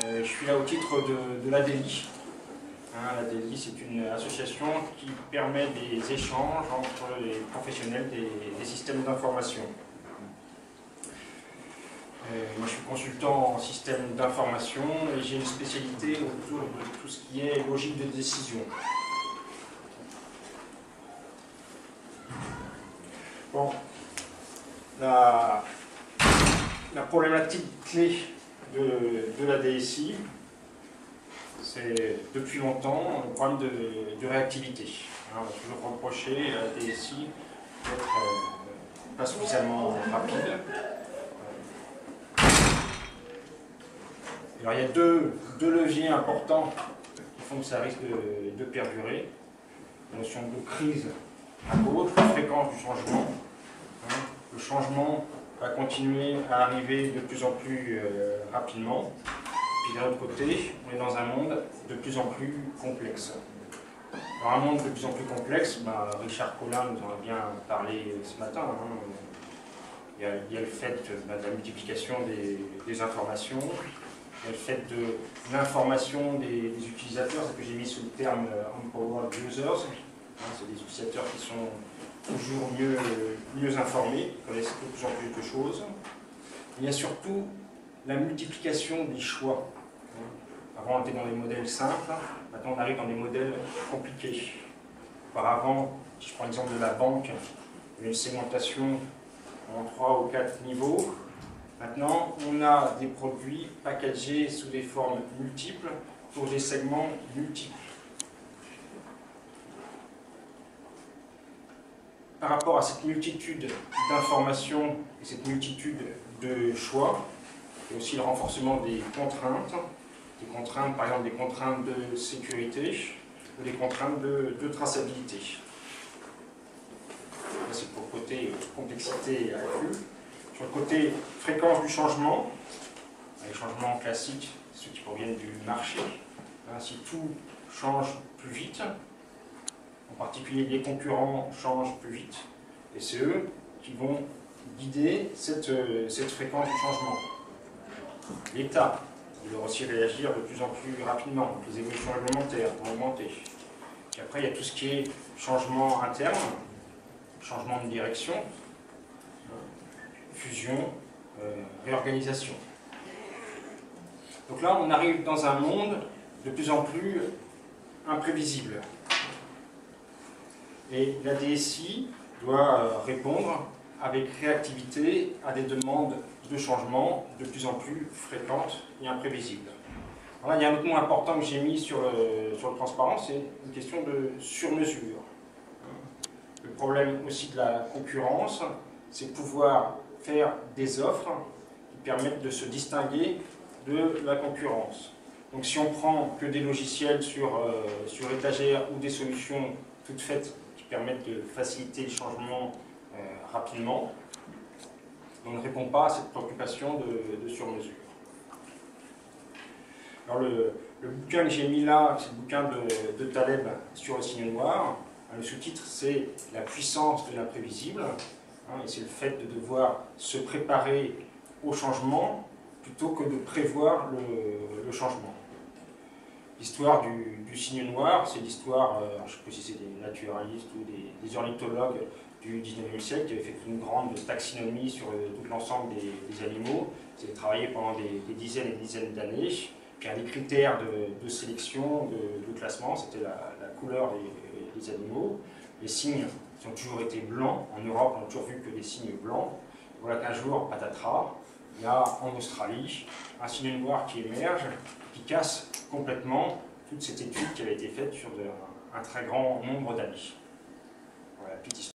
Je suis là au titre de l'ADELI. L'ADELI, c'est une association qui permet des échanges entre les professionnels des systèmes d'information. Moi, je suis consultant en système d'information et j'ai une spécialité autour de tout ce qui est logique de décision. Bon, la problématique clé de la DSI, c'est depuis longtemps le problème de réactivité. On va toujours reprocher à la DSI d'être pas suffisamment rapide. Alors, il y a deux leviers importants qui font que ça risque de perdurer. La notion de crise à gauche, la fréquence du changement. Le changement va continuer à arriver de plus en plus rapidement. Puis d'un autre côté, on est dans un monde de plus en plus complexe. Alors, un monde de plus en plus complexe, Richard Collin nous en a bien parlé ce matin. Il y a le fait de la multiplication des informations, il y a le fait de l'information des utilisateurs, c'est ce que j'ai mis sous le terme Empowered Users. C'est des utilisateurs qui sont toujours mieux informés, qui connaissent de plus en plus de choses. Il y a surtout la multiplication des choix. Avant, on était dans des modèles simples, maintenant on arrive dans des modèles compliqués. Auparavant, si je prends l'exemple de la banque, il y avait une segmentation en 3 ou 4 niveaux. Maintenant, on a des produits packagés sous des formes multiples pour des segments multiples. Par rapport à cette multitude d'informations et cette multitude de choix, il y a aussi le renforcement des contraintes, par exemple des contraintes de sécurité ou des contraintes de traçabilité. Ça, c'est pour le côté complexité accrue. Sur le côté fréquence du changement, les changements classiques, ceux qui proviennent du marché, si tout change plus vite, en particulier les concurrents changent plus vite, et c'est eux qui vont guider cette fréquence du changement. L'État doit aussi réagir de plus en plus rapidement, les évolutions réglementaires vont augmenter. Et après, il y a tout ce qui est changement interne, changement de direction, fusion, réorganisation. Donc là, on arrive dans un monde de plus en plus imprévisible. Et la DSI doit répondre avec réactivité à des demandes de changement de plus en plus fréquentes et imprévisibles. Alors là, il y a un autre mot important que j'ai mis sur le transparent, c'est une question de sur-mesure. Le problème aussi de la concurrence, c'est pouvoir faire des offres qui permettent de se distinguer de la concurrence. Donc si on prend que des logiciels sur étagère ou des solutions toutes faites qui permettent de faciliter le changement rapidement, on ne répond pas à cette préoccupation de sur-mesure. Alors le bouquin que j'ai mis là, c'est le bouquin de Taleb sur le signe noir. Le sous-titre, c'est « La puissance de l'imprévisible ». Et c'est le fait de devoir se préparer au changement plutôt que de prévoir le changement. L'histoire du signe noir, c'est l'histoire, je ne sais pas si c'est des naturalistes ou des ornithologues du 19e siècle qui avaient fait une grande taxinomie sur tout l'ensemble des animaux. Ils avaient travaillé pendant des dizaines et des dizaines d'années. Puis un des critères de sélection, de classement, c'était la couleur des animaux. Les signes qui ont toujours été blancs. En Europe, on n'a toujours vu que des signes blancs. Voilà qu'un jour, patatras, il y a en Australie un signe noir qui émerge, qui casse complètement toute cette étude qui avait été faite sur un très grand nombre d'années. Voilà, petite histoire.